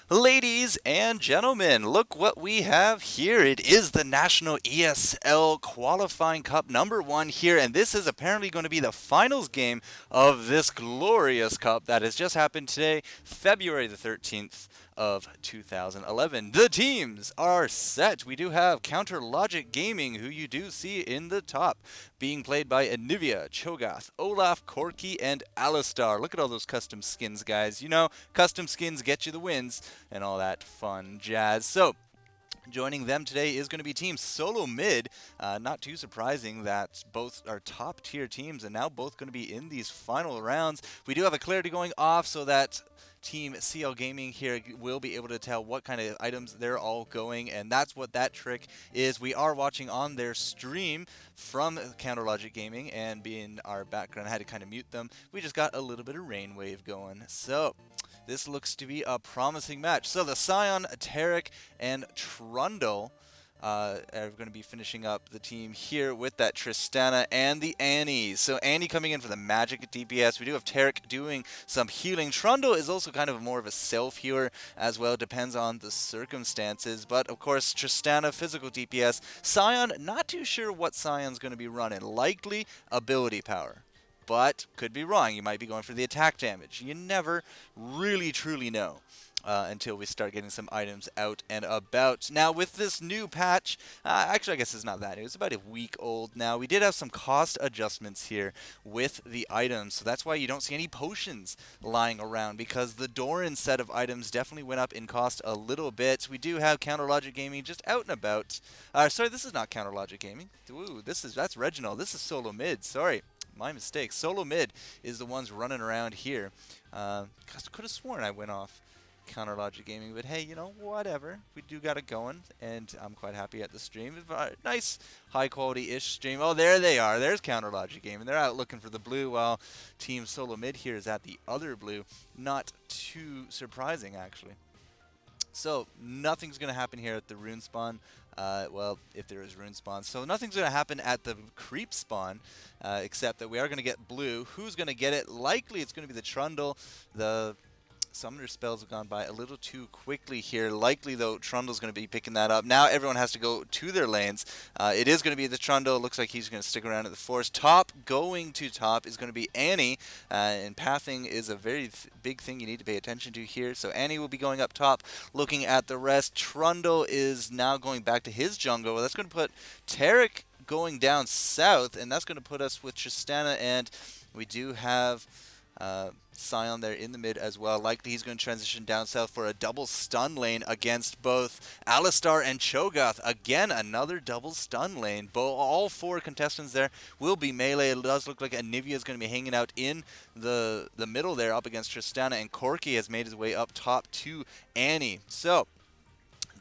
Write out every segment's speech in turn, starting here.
Ladies and gentlemen, look what we have here. It is the National ESL Qualifying Cup #1 here, and this is apparently going to be the finals game of this glorious cup that has just happened today, February the 13th of 2011. The teams are set. We do have Counter Logic Gaming, who you do see in the top, being played by Anivia, Cho'Gath, Olaf, Corki, and Alistar. Look at all those custom skins, guys. You know, custom skins get you the wins and all that fun jazz. So, joining them today is going to be Team SoloMid. Not too surprising that both are top tier teams and now both going to be in these final rounds. We do have a clarity going off so that Team CL Gaming here will be able to tell what kind of items they're all going, and that's what that trick is. We are watching on their stream from Counter Logic Gaming, and being our background, I had to kind of mute them. We just got a little bit of rain wave going. So this looks to be a promising match. So the Sion, Tarek, and Trundle are going to be finishing up the team here with that Tristana and the Annie. So Annie coming in for the magic DPS. We do have Tarek doing some healing. Trundle is also kind of more of a self-healer as well. Depends on the circumstances. But of course, Tristana, physical DPS. Sion, not too sure what Sion's going to be running. Likely ability power, but could be wrong. You might be going for the attack damage. You never really truly know until we start getting some items out and about. Now, with this new patch, actually I guess it's not that new. It's about a week old now. We did have some cost adjustments here with the items, so that's why you don't see any potions lying around, because the Doran set of items definitely went up in cost a little bit. We do have Counter Logic Gaming just out and about. Sorry, this is not Counter Logic Gaming. Ooh, that's Reginald. This is SoloMid. Sorry. My mistake. SoloMid is the ones running around here. Could have sworn I went off Counter Logic Gaming, but hey, you know, whatever. We do got it going, and I'm quite happy at the stream. Nice, high quality-ish stream. Oh, there they are. There's Counter Logic Gaming. They're out looking for the blue, while Team SoloMid here is at the other blue. Not too surprising, actually. So, nothing's going to happen here at the rune spawn. Well, if there is rune spawn. So, nothing's going to happen at the creep spawn, except that we are going to get blue. Who's going to get it? Likely it's going to be the Trundle. The summoner spells have gone by a little too quickly here. Likely, though, Trundle's going to be picking that up. Now everyone has to go to their lanes. It is going to be the Trundle. Looks like he's going to stick around at the forest. Top, going to top, is going to be Annie. And pathing is a very big thing you need to pay attention to here. So Annie will be going up top, looking at the rest. Trundle is now going back to his jungle. Well, that's going to put Tarek going down south, and that's going to put us with Tristana, and we do have Sion there in the mid as well. Likely he's going to transition down south for a double stun lane against both Alistar and Cho'Gath. Again, another double stun lane. All four contestants there will be melee. It does look like Anivia is going to be hanging out in the middle there up against Tristana, and Corki has made his way up top to Annie. So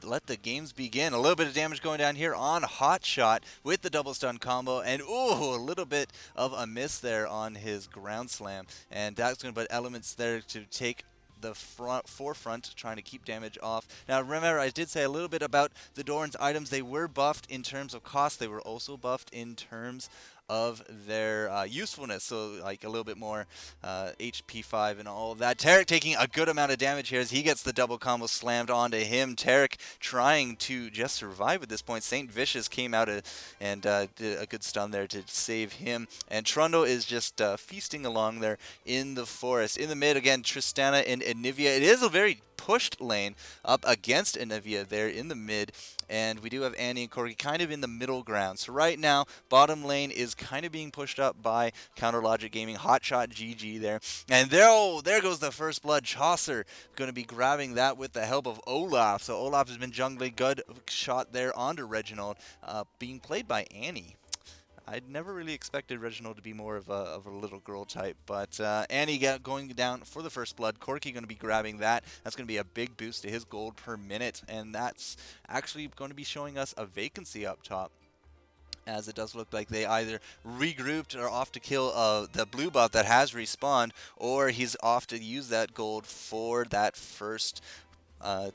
let the games begin. A little bit of damage going down here on Hotshot with the double stun combo, and ooh, a little bit of a miss there on his ground slam, and that's going to put elements there to take the forefront, trying to keep damage off. Now remember, I did say a little bit about the Doran's items. They were buffed in terms of cost. They were also buffed in terms of their usefulness, so like a little bit more HP 5 and all of that. Tarek taking a good amount of damage here as he gets the double combo slammed onto him. Tarek trying to just survive at this point. Saint Vicious came out and did a good stun there to save him, and Trundle is just feasting along there in the forest. In the mid, again, Tristana and Anivia. It is a very pushed lane up against Anivia there in the mid, and we do have Annie and Corki kind of in the middle ground. So right now, bottom lane is kind of being pushed up by Counter Logic Gaming. Hotshot GG there, and there goes the first blood. Chaucer going to be grabbing that with the help of Olaf. So Olaf has been jungling. Good shot there onto Reginald, being played by Annie. I'd never really expected Reginald to be more of a little girl type, but Annie going down for the first blood. Corki going to be grabbing that. That's going to be a big boost to his gold per minute, and that's actually going to be showing us a vacancy up top, as it does look like they either regrouped or off to kill the blue buff that has respawned, or he's off to use that gold for that first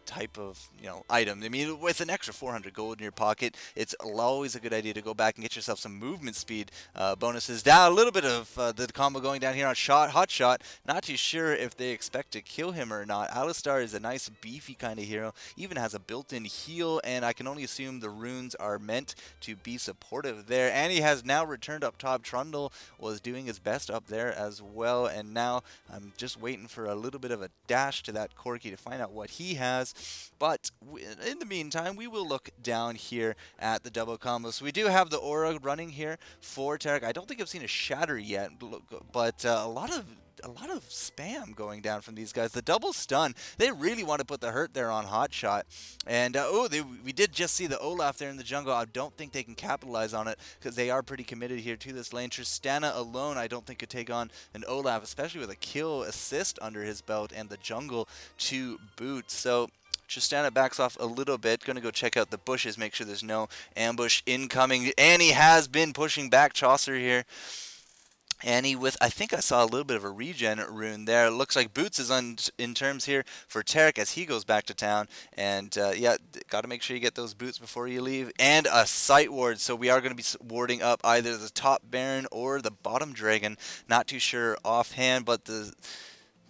type of item. I mean, with an extra 400 gold in your pocket, it's always a good idea to go back and get yourself some movement speed bonuses. Down a little bit of the combo going down here on hot shot. Not too sure if they expect to kill him or not. Alistar is a nice beefy kind of hero, even has a built-in heal, and I can only assume the runes are meant to be supportive there. And he has now returned up top. Trundle was doing his best up there as well, and now I'm just waiting for a little bit of a dash to that Corki to find out what he has. But in the meantime, we will look down here at the double combo. So we do have the aura running here for Tarek. I don't think I've seen a shatter yet, but a lot of spam going down from these guys. The double stun, they really want to put the hurt there on Hotshot. And we did just see the Olaf there in the jungle. I don't think they can capitalize on it because they are pretty committed here to this lane. Tristana alone, I don't think could take on an Olaf, especially with a kill assist under his belt and the jungle to boot. So Tristana backs off a little bit. Going to go check out the bushes, make sure there's no ambush incoming. And he has been pushing back Chaucer here. Annie with, I think I saw a little bit of a regen rune there. It looks like Boots is in terms here for Tarek as he goes back to town. And yeah, got to make sure you get those boots before you leave. And a sight ward, so we are going to be warding up either the top Baron or the bottom Dragon. Not too sure offhand, but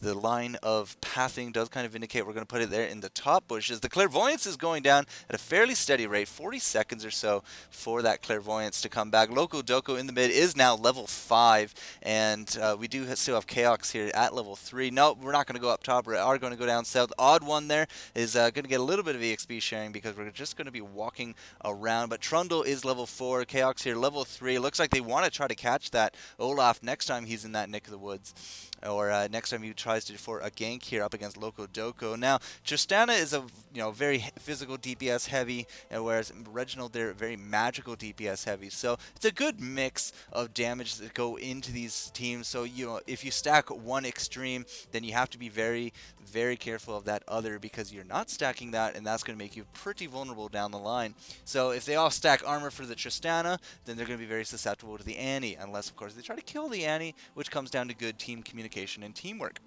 the line of pathing does kind of indicate we're going to put it there in the top bushes. The clairvoyance is going down at a fairly steady rate, 40 seconds or so for that clairvoyance to come back. Loco Doco in the mid is now level 5, and we do still have Chaox here at level 3. No, we're not going to go up top. We are going to go down south. Odd one there is going to get a little bit of EXP sharing because we're just going to be walking around. But Trundle is level 4. Chaox here level 3. Looks like they want to try to catch that Olaf next time he's in that neck of the woods, or next time he tries for a gank here up against Loco Doco. Now, Tristana is a very physical DPS heavy, whereas Reginald, they're very magical DPS heavy. So it's a good mix of damage that go into these teams. So if you stack one extreme, then you have to be very, very careful of that other because you're not stacking that, and that's going to make you pretty vulnerable down the line. So if they all stack armor for the Tristana, then they're going to be very susceptible to the Annie, unless of course they try to kill the Annie, which comes down to good team communication and teamwork.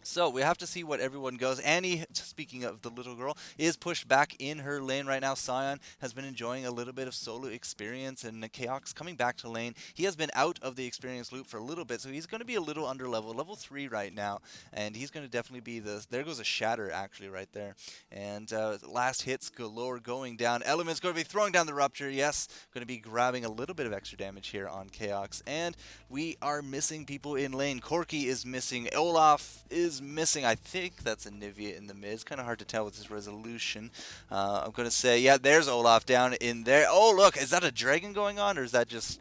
So we have to see what everyone goes. Annie, speaking of the little girl, is pushed back in her lane right now. Sion has been enjoying a little bit of solo experience, and Chaox coming back to lane. He has been out of the experience loop for a little bit, so he's going to be a little under level 3 right now, and he's going to definitely be there goes a shatter actually right there. And last hits galore going down. Element's going to be throwing down the rupture. Yes, going to be grabbing a little bit of extra damage here on Chaox, and we are missing people in lane. Corki is missing. Olaf is missing. I think that's a Nivea in the mid. It's kind of hard to tell with this resolution. I'm going to say, yeah, there's Olaf down in there. Oh, look, is that a dragon going on, or is that just...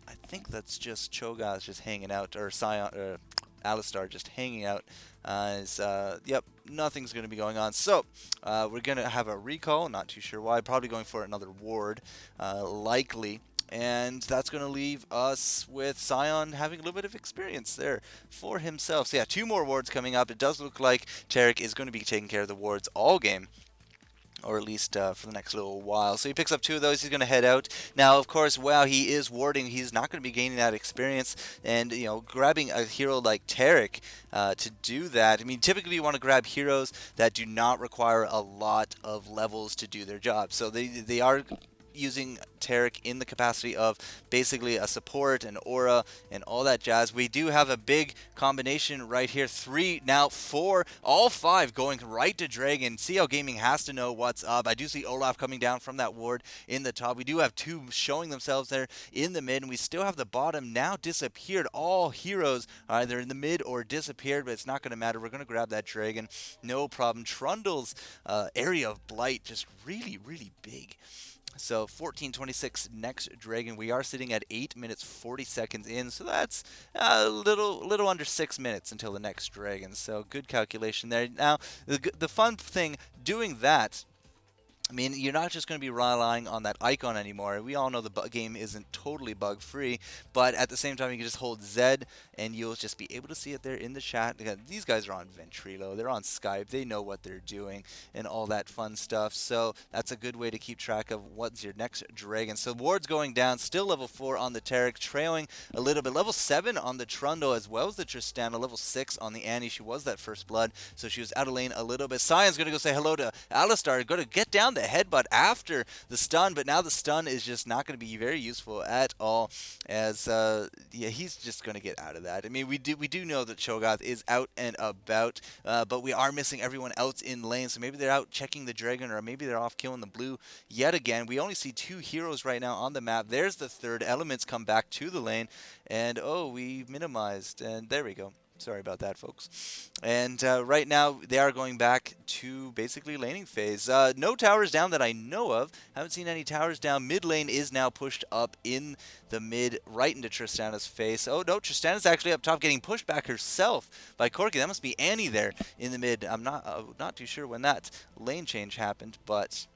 I think that's just Cho'Gath just hanging out, or Sion, or Alistar just hanging out. Yep, nothing's going to be going on. So, we're going to have a recall. Not too sure why. Probably going for another ward, likely. And that's going to leave us with Sion having a little bit of experience there for himself. So yeah, 2 more wards coming up. It does look like Tarek is going to be taking care of the wards all game, or at least for the next little while. So he picks up 2 of those. He's going to head out. Now, of course, while he is warding, he's not going to be gaining that experience. And, grabbing a hero like Tarek to do that, I mean, typically you want to grab heroes that do not require a lot of levels to do their job. So they are using Tarek in the capacity of basically a support, an aura, and all that jazz. We do have a big combination right here. 3, now 4, all 5 going right to Dragon. CL Gaming has to know what's up. I do see Olaf coming down from that ward in the top. We do have 2 showing themselves there in the mid, and we still have the bottom now disappeared. All heroes are either in the mid or disappeared, but it's not going to matter. We're going to grab that Dragon. No problem. Trundle's area of blight just really, really big. So 1426 next Dragon. We are sitting at 8 minutes 40 seconds in, so that's a little under 6 minutes until the next Dragon. So good calculation there. Now the fun thing doing that I mean, you're not just going to be relying on that icon anymore. We all know the game isn't totally bug-free, but at the same time, you can just hold Z, and you'll just be able to see it there in the chat. These guys are on Ventrilo, they're on Skype, they know what they're doing, and all that fun stuff. So that's a good way to keep track of what's your next dragon. So wards going down, still level 4 on the Tarek, trailing a little bit. Level 7 on the Trundle, as well as the Tristana. Level 6 on the Annie. She was that first blood, so she was out of lane a little bit. Sion's going to go say hello to Alistar, going to get down the headbutt after the stun, but now the stun is just not going to be very useful at all, as yeah, he's just going to get out of that. I mean, we do know that Cho'Gath is out and about, but we are missing everyone else in lane, so maybe they're out checking the dragon, or maybe they're off killing the blue yet again. We only see 2 heroes right now on the map. There's the third. Elements come back to the lane, and oh, we minimized, and there we go. Sorry about that, folks. And right now, they are going back to basically laning phase. No towers down that I know of. Haven't seen any towers down. Mid lane is now pushed up in the mid, right into Tristana's face. Oh, no, Tristana's actually up top getting pushed back herself by Corki. That must be Annie there in the mid. I'm not too sure when that lane change happened, but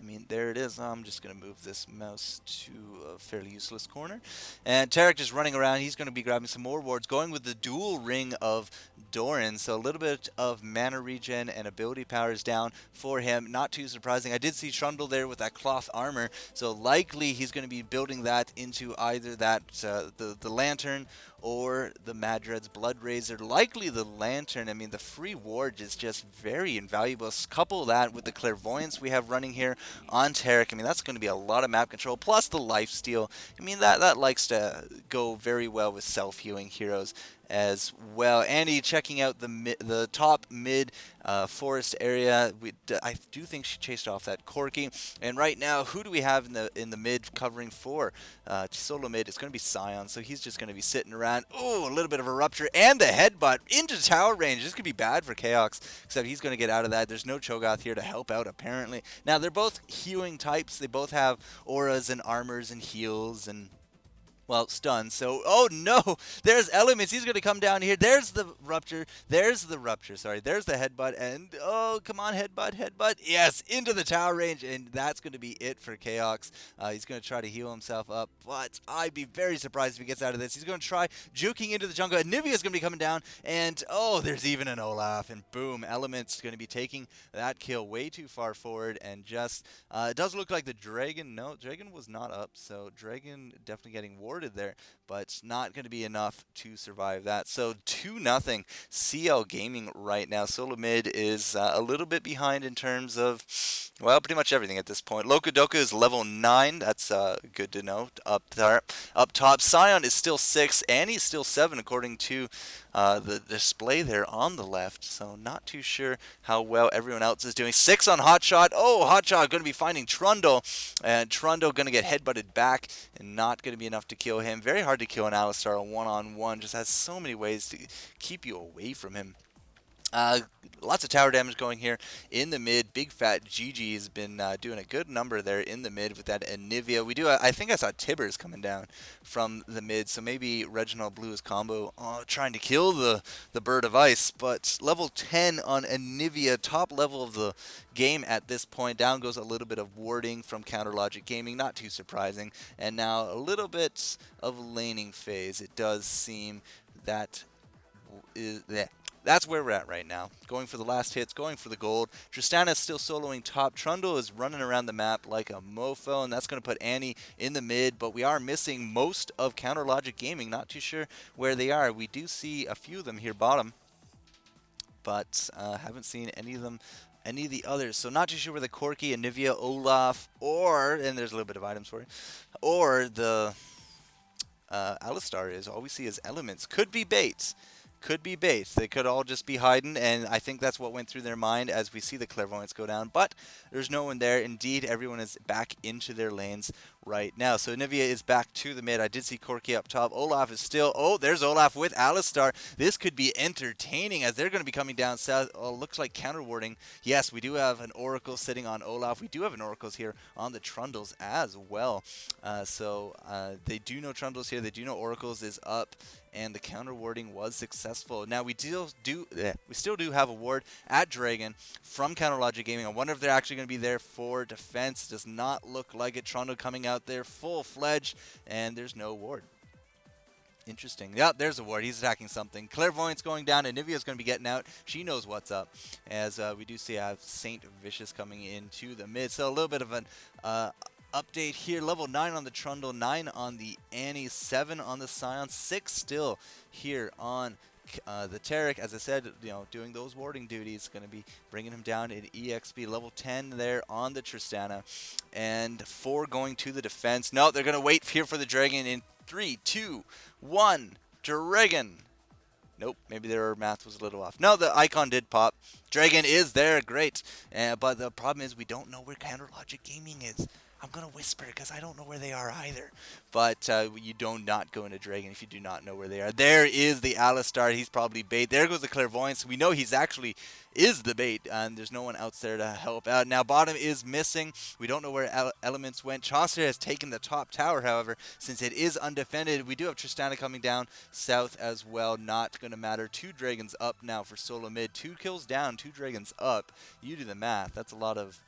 I mean, there it is. I'm just going to move this mouse to a fairly useless corner. And Tarek just running around. He's going to be grabbing some more wards, going with the dual ring of Doran. So a little bit of mana regen and ability powers down for him. Not too surprising. I did see Trundle there with that cloth armor. So likely he's going to be building that into either that the Lantern or the Madred's Blood Razor. Likely the Lantern. I mean, the free ward is just very invaluable. Couple that with the Clairvoyance we have running here on Tarek. I mean, that's going to be a lot of map control, plus the lifesteal. I mean, that likes to go very well with self-healing heroes as well. Annie checking out the top mid forest area. I do think she chased off that Corki. And right now, who do we have in the mid covering for SoloMid? It's going to be Sion, so he's just going to be sitting around. Oh, a little bit of a rupture and the headbutt into tower range. This could be bad for Chaox, except he's going to get out of that. There's no Cho'Gath here to help out, apparently. Now, they're both healing types. They both have auras and armors and heals and, well, stun. So, oh no, there's Elements. He's going to come down here. There's the rupture. Sorry, there's the headbutt. And, oh, come on, headbutt. Yes, into the tower range. And that's going to be it for Chaox. He's going to try to heal himself up. But I'd be very surprised if he gets out of this. He's going to try juking into the jungle. And Nivea's going to be coming down. And, oh, there's even an Olaf. And boom, Elements going to be taking that kill way too far forward. And just, it does look like the Dragon. No, Dragon was not up. So, Dragon definitely getting warded there, but not going to be enough to survive that. So 2-0 CL Gaming right now. SoloMid is a little bit behind in terms of, well, pretty much everything at this point. Lokodoka is level 9. That's good to know. Up top, Sion is still 6. Annie's still 7 according to the display there on the left. So not too sure how well everyone else is doing. 6 on Hotshot. Oh, Hotshot going to be finding Trundle, and Trundle going to get headbutted back, and not going to be enough to kill him. Very hard to kill an Alistar one-on-one. Just has so many ways to keep you away from him. Lots of tower damage going here in the mid. Big fat GG has been doing a good number there in the mid with that Anivia. We do. I think I saw Tibbers coming down from the mid, so maybe Reginald blew his combo trying to kill the Bird of Ice. But level 10 on Anivia, top level of the game at this point. Down goes a little bit of warding from Counter Logic Gaming, not too surprising. And now a little bit of laning phase. It does seem that that's where we're at right now. Going for the last hits, going for the gold. Tristana is still soloing top. Trundle is running around the map like a mofo, and that's going to put Annie in the mid. But we are missing most of Counter Logic Gaming. Not too sure where they are. We do see a few of them here bottom, but haven't seen any of the others. So not too sure where the Corki, Anivia, Olaf, or, and there's a little bit of items for you, or the Alistar is. All we see is Elements. Could be baits. Could be bait. They could all just be hiding, and I think that's what went through their mind as we see the Clairvoyance go down. But there's no one there. Indeed, everyone is back into their lanes right now. So Anivia is back to the mid. I did see Corki up top. Olaf is still... Oh, there's Olaf with Alistar. This could be entertaining as they're going to be coming down south. Oh, looks like counter warding. Yes, we do have an Oracle sitting on Olaf. We do have an Oracles here on the Trundles as well. So they do know Trundles here. They do know Oracles is up. and the counter warding was successful. Now we still do have a ward at Dragon from Counter Logic Gaming. I wonder if they're actually going to be there for defense. Does not look like it. Trundle coming out there full-fledged, and there's no ward. Interesting. Yep, there's a ward. He's attacking something. Clairvoyance going down, and Nivea's going to be getting out. She knows what's up, as we do see Saint Vicious coming into the mid. So a little bit of an update here. Level 9 on the Trundle, 9 on the Annie, 7 on the Scion, 6 still here on the Taric. As I said, doing those warding duties, going to be bringing him down in EXP. Level 10 there on the Tristana, and 4 going to the defense. No, they're going to wait here for the Dragon in 3, 2, 1, Dragon. Nope, maybe their math was a little off. No, the icon did pop. Dragon is there, great. But the problem is we don't know where Counter Logic Gaming is. I'm going to whisper because I don't know where they are either. But you do not go into Dragon if you do not know where they are. There is the Alistar. He's probably bait. There goes the Clairvoyance. We know he's actually is the bait, and there's no one else there to help out. Now, bottom is missing. We don't know where Elements went. Chaucer has taken the top tower, however, since it is undefended. We do have Tristana coming down south as well. Not going to matter. 2 Dragons up now for SoloMid. 2 kills down, 2 Dragons up. You do the math. That's a lot of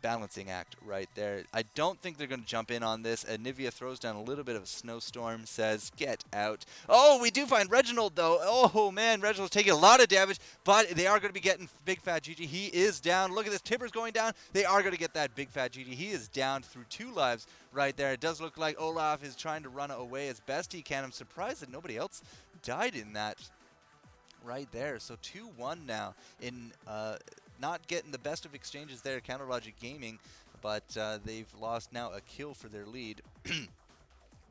balancing act right there. I don't think they're going to jump in on this. Nivea throws down a little bit of a snowstorm, says, get out. Oh, we do find Reginald, though. Oh, man, Reginald's taking a lot of damage, but they are going to be getting Big Fat GG. He is down. Look at this. Tipper's going down. They are going to get that Big Fat GG. He is down through 2 lives right there. It does look like Olaf is trying to run away as best he can. I'm surprised that nobody else died in that right there. So 2-1 now in not getting the best of exchanges there, Counter Logic Gaming, but they've lost now a kill for their lead.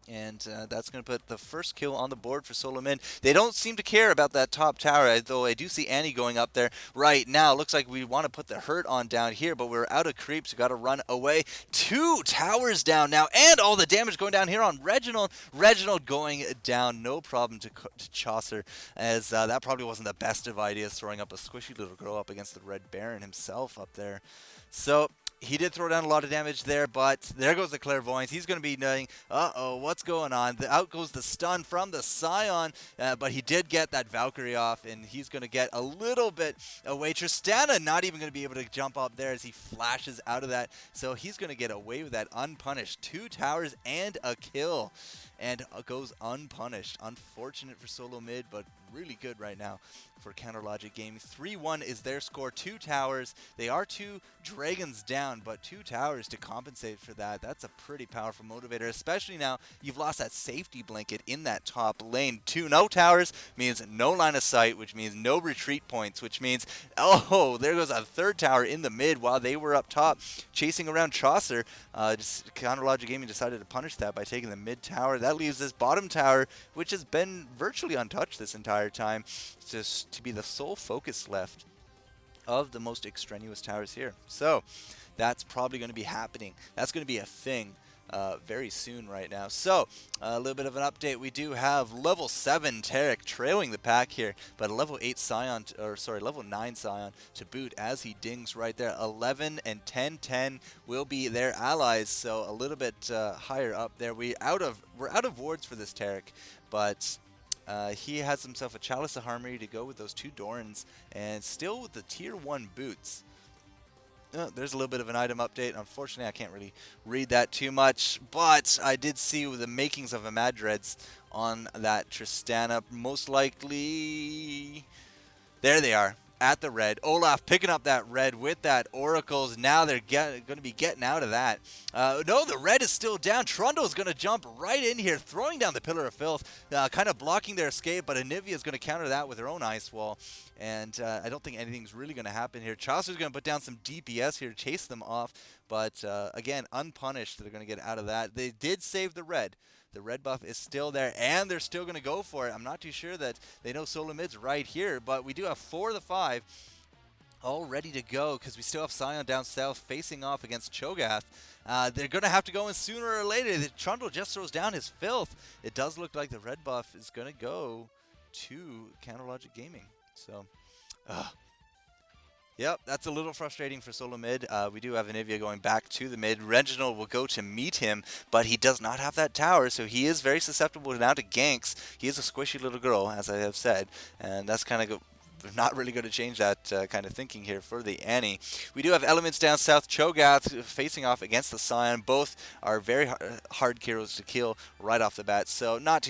And that's going to put the first kill on the board for SoloMid. They don't seem to care about that top tower, though I do see Annie going up there right now. Looks like we want to put the hurt on down here, but we're out of creeps. We got to run away. 2 towers down now, and all the damage going down here on Reginald. Reginald going down, no problem to Chaucer, as that probably wasn't the best of ideas, throwing up a squishy little girl up against the Red Baron himself up there. So he did throw down a lot of damage there, but there goes the Clairvoyance. He's going to be knowing, uh-oh, what's going on? Out goes the stun from the Scion, but he did get that Valkyrie off, and he's going to get a little bit away. Tristana not even going to be able to jump up there as he flashes out of that, so he's going to get away with that unpunished. 2 towers and a kill, and goes unpunished. Unfortunate for SoloMid, but really good right now for Counter Logic Gaming. 3-1 is their score. 2 towers. They are 2 Dragons down, but 2 towers to compensate for that. That's a pretty powerful motivator, especially now you've lost that safety blanket in that top lane. 2 no towers means no line of sight, which means no retreat points, which means, oh, there goes a 3rd tower in the mid while they were up top chasing around Chaucer. Just Counter Logic Gaming decided to punish that by taking the mid tower. That leaves this bottom tower, which has been virtually untouched this entire time, just to be the sole focus left of the most extraneous towers here. So that's probably going to be happening. That's going to be a thing very soon right now. So a little bit of an update. We do have level 7 Taric trailing the pack here, but a level 8 Scion, level 9 Scion to boot as he dings right there. 11 and 10-10 will be their allies, so a little bit higher up there. We're out of wards for this Taric, but he has himself a Chalice of Harmony to go with those 2 Dorans, and still with the tier 1 boots. There's a little bit of an item update. Unfortunately, I can't really read that too much, but I did see the makings of a Madreds on that Tristana. Most likely, there they are. At the red. Olaf picking up that red with that Oracles. Now they're going to be getting out of that. No, the red is still down. Trundle's going to jump right in here, throwing down the Pillar of Filth, kind of blocking their escape, but Anivia is going to counter that with her own Ice Wall. And I don't think anything's really going to happen here. Chaucer's going to put down some DPS here to chase them off, but again, unpunished. They're going to get out of that. They did save the red. The red buff is still there, and they're still going to go for it. I'm not too sure that they know SoloMid's right here, but we do have 4 of the 5 all ready to go because we still have Scion down south facing off against Cho'Gath. They're going to have to go in sooner or later. The Trundle just throws down his filth. It does look like the red buff is going to go to Counter Logic Gaming. So, Yep, that's a little frustrating for SoloMid. We do have Anivia going back to the mid. Reginald will go to meet him, but he does not have that tower, so he is very susceptible now to ganks. He is a squishy little girl, as I have said, and that's kind of not really going to change that kind of thinking here for the Annie. We do have Elements down south. Cho'Gath facing off against the Scion. Both are very hard heroes to kill right off the bat, so not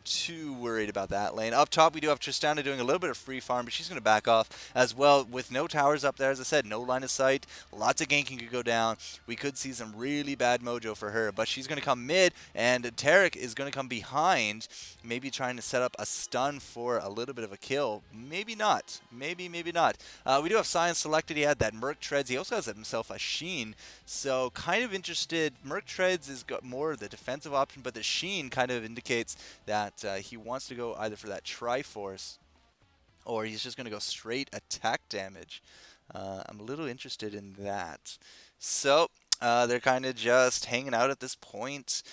too worried about that lane. Up top, we do have Tristana doing a little bit of free farm, but she's going to back off as well with no towers up there. As I said, no line of sight. Lots of ganking could go down. We could see some really bad mojo for her, but she's going to come mid, and Tarek is going to come behind, maybe trying to set up a stun for a little bit of a kill. Maybe not. Maybe not. We do have Scion selected. He had that Merc Treads. He also has himself a Sheen, so kind of interested. Merc Treads is got more of the defensive option, but the Sheen kind of indicates that he wants to go either for that Triforce or he's just going to go straight attack damage. I'm a little interested in that. So they're kind of just hanging out at this point.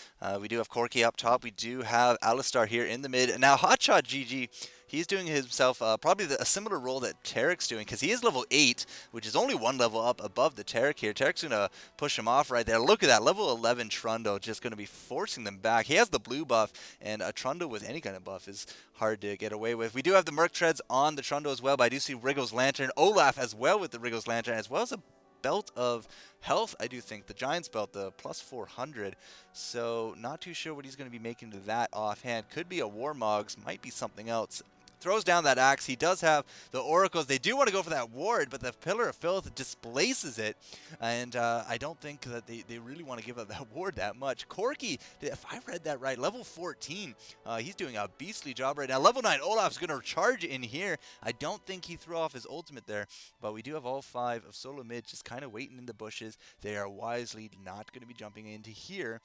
We do have Corki up top. We do have Alistar here in the mid. And now Hotshot GG, he's doing himself probably a similar role that Tarek's doing, because he is level 8, which is only one level up above the Tarek here. Tarek's going to push him off right there. Look at that, level 11 Trundle just going to be forcing them back. He has the blue buff, and a Trundle with any kind of buff is hard to get away with. We do have the Merc Treads on the Trundle as well, but I do see Wriggle's Lantern. Olaf as well with the Wriggle's Lantern, as well as a belt of health, I do think. The Giant's belt, the plus 400. So not too sure what he's going to be making to that offhand. Could be a Warmogs, might be something else. Throws down that axe. He does have the oracles. They do want to go for that ward, but the Pillar of Filth displaces it. And I don't think that they really want to give up that ward that much. Corki, if I read that right, level 14. He's doing a beastly job right now. Level 9, Olaf's going to charge in here. I don't think he threw off his ultimate there, but we do have all 5 of SoloMid just kind of waiting in the bushes. They are wisely not going to be jumping into here,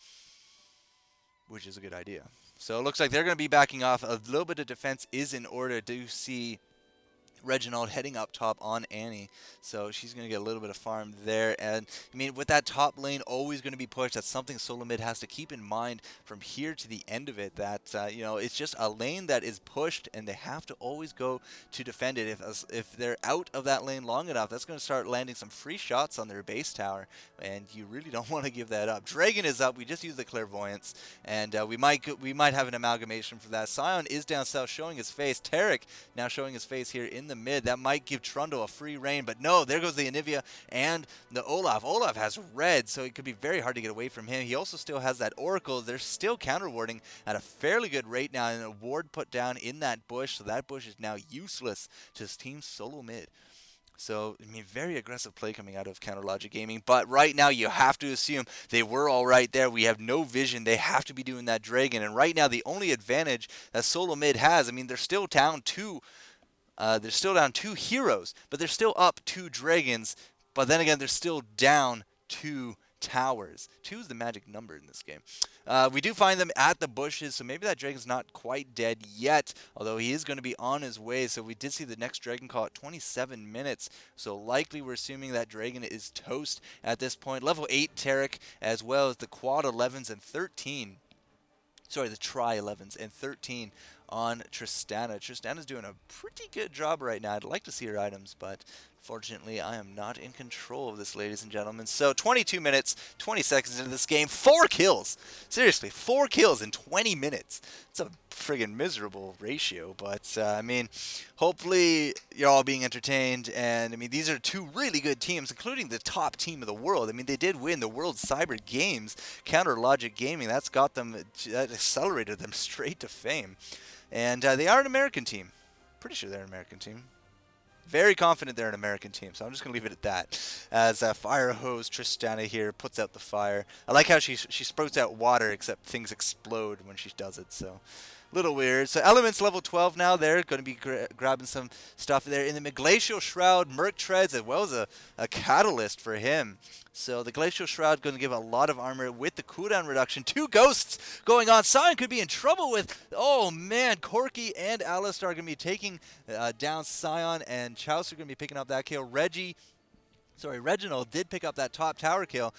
which is a good idea. So it looks like they're going to be backing off. A little bit of defense is in order. To see Reginald heading up top on Annie, so she's going to get a little bit of farm there. And I mean, with that top lane always going to be pushed, that's something SoloMid has to keep in mind from here to the end of it, that you know, it's just a lane that is pushed and they have to always go to defend it. If they're out of that lane long enough, that's going to start landing some free shots on their base tower, and you really don't want to give that up. Dragon is up. We just used the Clairvoyance, and we might have an amalgamation for that. Scion is down south showing his face. Tarek now showing his face here in the mid. That might give Trundle a free reign, but no, there goes the Anivia and the Olaf. Olaf has red, so it could be very hard to get away from him. He also still has that Oracle. They're still counter warding at a fairly good rate now, and a ward put down in that bush, so that bush is now useless to Team SoloMid. So, I mean, very aggressive play coming out of Counter Logic Gaming. But right now, you have to assume they were all right there. We have no vision. They have to be doing that Dragon. And right now, the only advantage that SoloMid has, I mean, they're still down 2 heroes, but they're still up 2 dragons. But then again, they're still down 2 towers. 2 is the magic number in this game. We do find them at the bushes, so maybe that dragon's not quite dead yet, although he is going to be on his way. So we did see the next dragon call at 27 minutes, so likely we're assuming that dragon is toast at this point. Level 8 Tarek, as well as the quad 11s and 13. Sorry, the tri 11s and 13 on Tristana. Tristana's doing a pretty good job right now. I'd like to see her items, but fortunately, I am not in control of this, ladies and gentlemen. So 22 minutes, 20 seconds into this game, 4 kills. Seriously, 4 kills in 20 minutes. It's a friggin' miserable ratio, but I mean, hopefully you're all being entertained. And I mean, these are 2 really good teams, including the top team of the world. I mean, they did win the World Cyber Games. Counter Logic Gaming, that accelerated them straight to fame. And they are an American team. Pretty sure they're an American team. Very confident they're an American team, so I'm just going to leave it at that. As Fire Hose Tristana here puts out the fire. I like how she sprouts out water, except things explode when she does it, so little weird. So Elements level 12 now. They're going to be grabbing some stuff there. In the Glacial Shroud, Merc Treads, as well as a Catalyst for him. So the Glacial Shroud going to give a lot of armor with the cooldown reduction. 2 ghosts going on. Scion could be in trouble with, oh man, Corki and Alistar are going to be taking down Scion, and Chaox are going to be picking up that kill. Reggie Sorry, Reginald did pick up that top tower kill.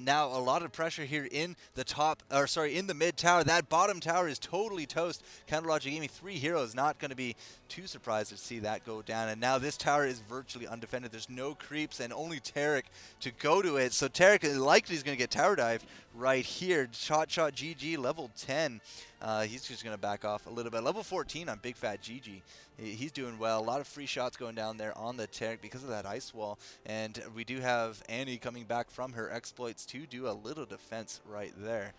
Now a lot of pressure here in the top, or sorry, in the mid tower. That bottom tower is totally toast. CounterLogic Gaming, 3 heroes, not going to be too surprised to see that go down. And now this tower is virtually undefended. There's no creeps and only Tarek to go to it. So Tarek likely is going to get tower dived right here. Shot GG, level 10. He's just going to back off a little bit. Level 14 on Big Fat GG. He's doing well. A lot of free shots going down there on the Tarek because of that ice wall. And we do have Annie coming back from her exploits to do a little defense right there.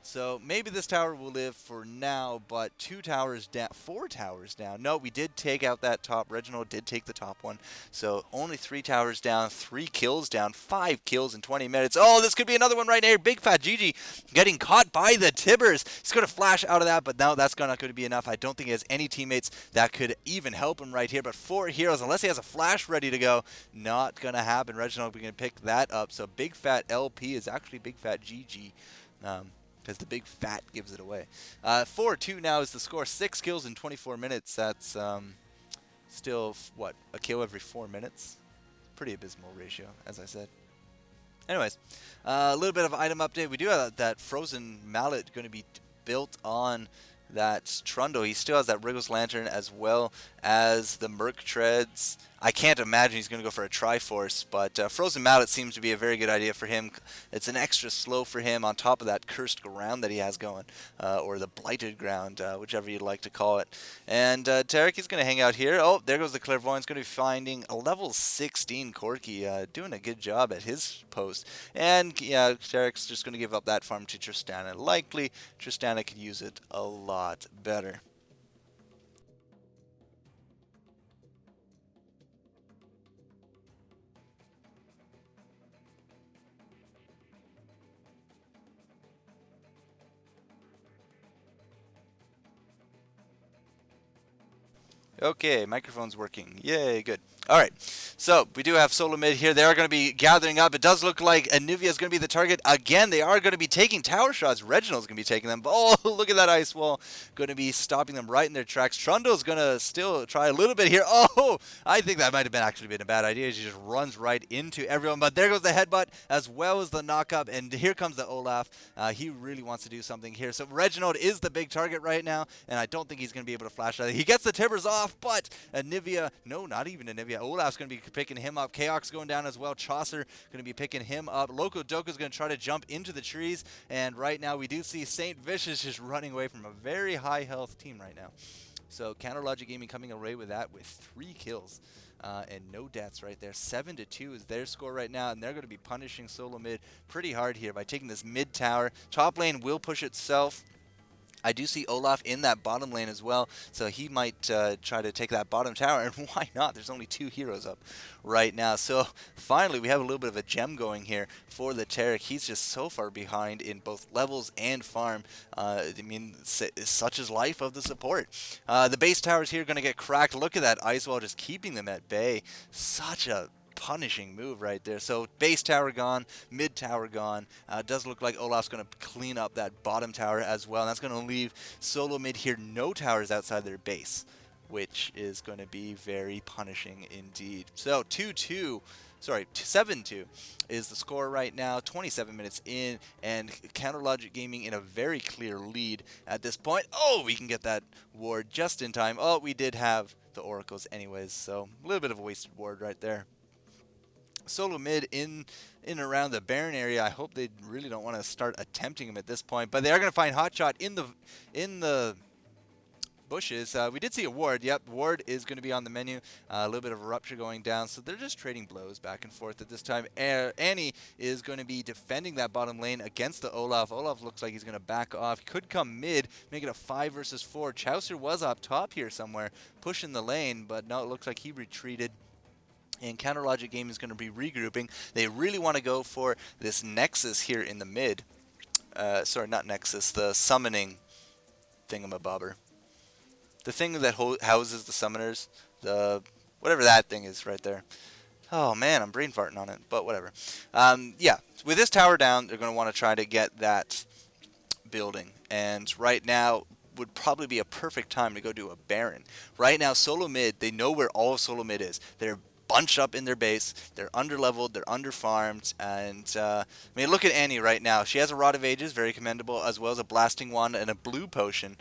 So maybe this tower will live for now, but 2 towers down, 4 towers down. No, we did take out that top. Reginald did take the top one. So only 3 towers down, 3 kills down, 5 kills in 20 minutes. Oh, this could be another one right here. Big Fat Gigi getting caught by the Tibbers. He's going to flash out of that, but no, that's not going to be enough. I don't think he has any teammates that could even help him right here. But 4 heroes, unless he has a flash ready to go, not going to happen. Reginald, we can pick that up. So Big Fat LP is actually Big Fat GG. Because the big fat gives it away. 4-2 now is the score. 6 kills in 24 minutes. That's still, what, a kill every 4 minutes? Pretty abysmal ratio, as I said. Anyways, a little bit of item update. We do have that frozen mallet going to be built on that Trundle. He still has that Wriggles Lantern as well as the Merc Treads. I can't imagine he's going to go for a Triforce, but Frozen Mallet seems to be a very good idea for him. It's an extra slow for him on top of that cursed ground that he has going, or the blighted ground, whichever you'd like to call it. And Tarek is going to hang out here. Oh, there goes the Clairvoyant's going to be finding a level 16 Corky, doing a good job at his post. And yeah, Tarek's just going to give up that farm to Tristana. Likely, Tristana could use it a lot better. Okay, microphone's working. Yay, good. All right, so we do have SoloMid here. They are going to be gathering up. It does look like Anivia is going to be the target. Again, they are going to be taking tower shots. Reginald's going to be taking them. Oh, look at that ice wall. Going to be stopping them right in their tracks. Trundle's going to still try a little bit here. Oh, I think that might have actually been a bad idea. He just runs right into everyone. But there goes the headbutt as well as the knockup. And here comes the Olaf. He really wants to do something here. So Reginald is the big target right now. And I don't think he's going to be able to flash out. He gets the Tibbers off, but Anivia, no, not even Anivia. Olaf's going to be picking him up. Chaox going down as well. Chaucer going to be picking him up. Loco Doko's going to try to jump into the trees. And right now we do see Saint Vicious just running away from a very high health team right now. So CounterLogic Gaming coming away with that with 3 kills. And no deaths right there. 7-2 is their score right now, and they're going to be punishing SoloMid pretty hard here by taking this mid tower. Top lane will push itself. I do see Olaf in that bottom lane as well, so he might try to take that bottom tower, and why not? There's only 2 heroes up right now. So finally, we have a little bit of a gem going here for the Tarek. He's just so far behind in both levels and farm. I mean, such is life of the support. The base towers here are going to get cracked. Look at that ice wall just keeping them at bay. Such a punishing move right there. So base tower gone, mid tower gone. Does look like Olaf's going to clean up that bottom tower as well. And that's going to leave SoloMid here no towers outside their base, which is going to be very punishing indeed. So 2-2. Sorry, 7-2 is the score right now, 27 minutes in, and CounterLogic Gaming in a very clear lead at this point. Oh, we can get that ward just in time. Oh, we did have the oracles anyways, so a little bit of a wasted ward right there. SoloMid in and around the Baron area. I hope they really don't want to start attempting him at this point, but they are going to find Hotshot in the bushes. We did see a ward. Yep, ward is going to be on the menu. A little bit of a rupture going down, so they're just trading blows back and forth at this time. Annie is going to be defending that bottom lane against the Olaf. Olaf looks like he's going to back off. Could come mid, make it a 5 versus 4. Chaucer was up top here somewhere, pushing the lane, but no, it looks like he retreated. And CounterLogic Gaming is going to be regrouping. They really want to go for this Nexus here in the mid. Sorry, not Nexus, the summoning thingamabobber. The thing that houses the summoners, the whatever that thing is right there. Oh man, I'm brain farting on it, but whatever. Yeah, with this tower down, they're going to want to try to get that building. And right now would probably be a perfect time to go do a Baron. Right now, SoloMid, they know where all of SoloMid is. They're bunched up in their base. They're under-leveled, they're under-farmed, and I mean, look at Annie right now. She has a Rod of Ages, very commendable, as well as a Blasting Wand and a Blue Potion,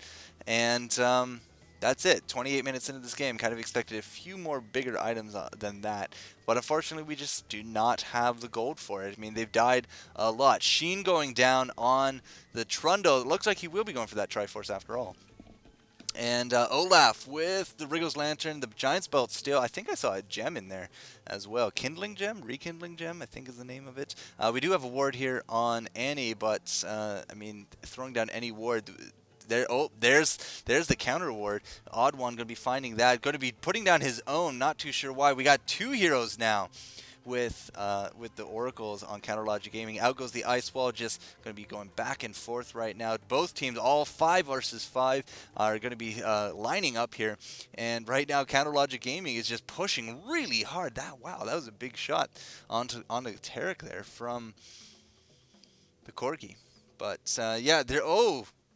and that's it. 28 minutes into this game, kind of expected a few more bigger items than that, but unfortunately we just do not have the gold for it. I mean, they've died a lot. Sheen going down on the Trundle. It looks like he will be going for that Triforce after all. And Olaf with the Wriggles Lantern, the Giant's Belt still. I think I saw a gem in there as well. Kindling Gem? Rekindling Gem, I think is the name of it. We do have a ward here on Annie, but, I mean, throwing down any ward... There, oh, there's the counter ward. Odd One going to be finding that. Going to be putting down his own. Not too sure why. We got two heroes now with the Oracles on Counter Logic Gaming. Out goes the Ice Wall. Just going to be going back and forth right now. Both teams, all 5 versus 5, are going to be lining up here. And right now, Counter Logic Gaming is just pushing really hard. Wow, that was a big shot onto Tarek there from the Corgi. But yeah, they're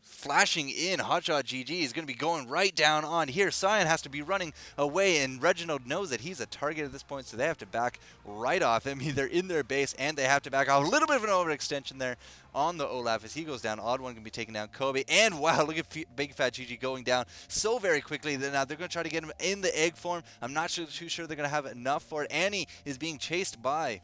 flashing in. Hotshot GG is going to be going right down on here. Cyan has to be running away, and Reginald knows that he's a target at this point, so they have to back right off him. They're in their base, and they have to back off. A little bit of an overextension there on the Olaf as he goes down. Odd One going to be taking down Kobe, and wow, look at Big Fat GG going down so very quickly. Now they're going to try to get him in the egg form. I'm not too sure they're going to have enough for it. Annie is being chased by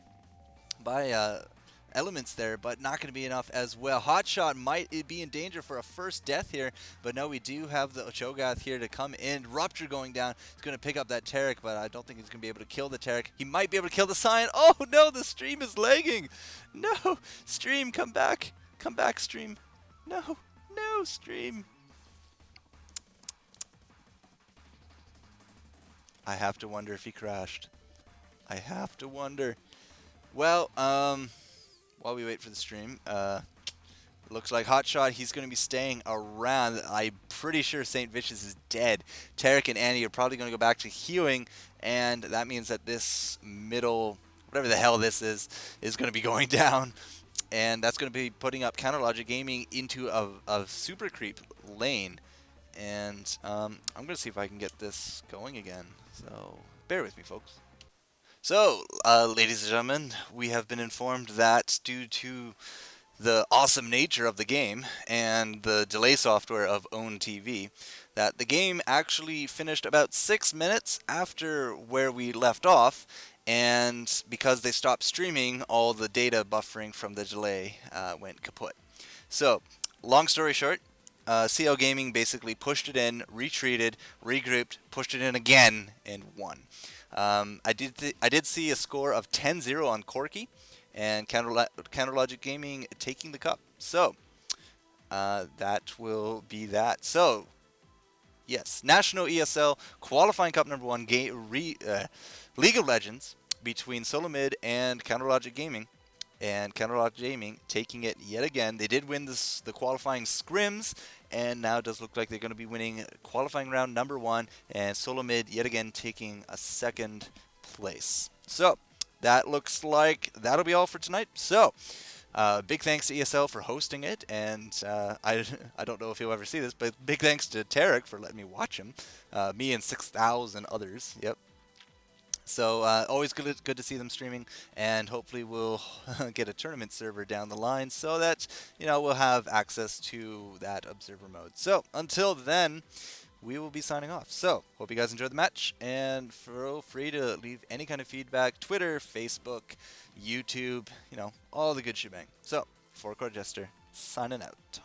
elements there, but not going to be enough as well. Hotshot might be in danger for a first death here, but no, we do have the Cho'Gath here to come in. Rupture going down. He's going to pick up that Tarek, but I don't think he's going to be able to kill the Tarek. He might be able to kill the Cyan. Oh no, the stream is lagging. No, stream, come back. Come back, stream. No, stream. I have to wonder if he crashed. I have to wonder. Well, while we wait for the stream, looks like Hotshot, he's going to be staying around. I'm pretty sure St. Vicious is dead. Tarek and Annie are probably going to go back to healing, and that means that this middle, whatever the hell this is going to be going down. And that's going to be putting up Counter Logic Gaming into a super creep lane. And I'm going to see if I can get this going again. So bear with me, folks. So, ladies and gentlemen, we have been informed that due to the awesome nature of the game and the delay software of Own TV, that the game actually finished about 6 minutes after where we left off, and because they stopped streaming, all the data buffering from the delay went kaput. So, long story short, CL Gaming basically pushed it in, retreated, regrouped, pushed it in again, and won. I did see a score of 10-0 on Corky, and Counter Logic Gaming taking the cup. So that will be that. So yes, National ESL Qualifying Cup number 1 League of Legends between SoloMid and Counter Logic Gaming. And Counter Logic Gaming taking it yet again. They did win the qualifying scrims, and now it does look like they're going to be winning qualifying round number 1, and SoloMid yet again taking a 2nd place. So that looks like that'll be all for tonight. So big thanks to ESL for hosting it, and I don't know if you'll ever see this, but big thanks to Tarek for letting me watch him, me and 6,000 others. Yep. So always good to see them streaming, and hopefully we'll get a tournament server down the line so that, you know, we'll have access to that observer mode. So until then, we will be signing off. So hope you guys enjoyed the match, and feel free to leave any kind of feedback: Twitter, Facebook, YouTube, you know, all the good shebang. So FourCourtJester signing out.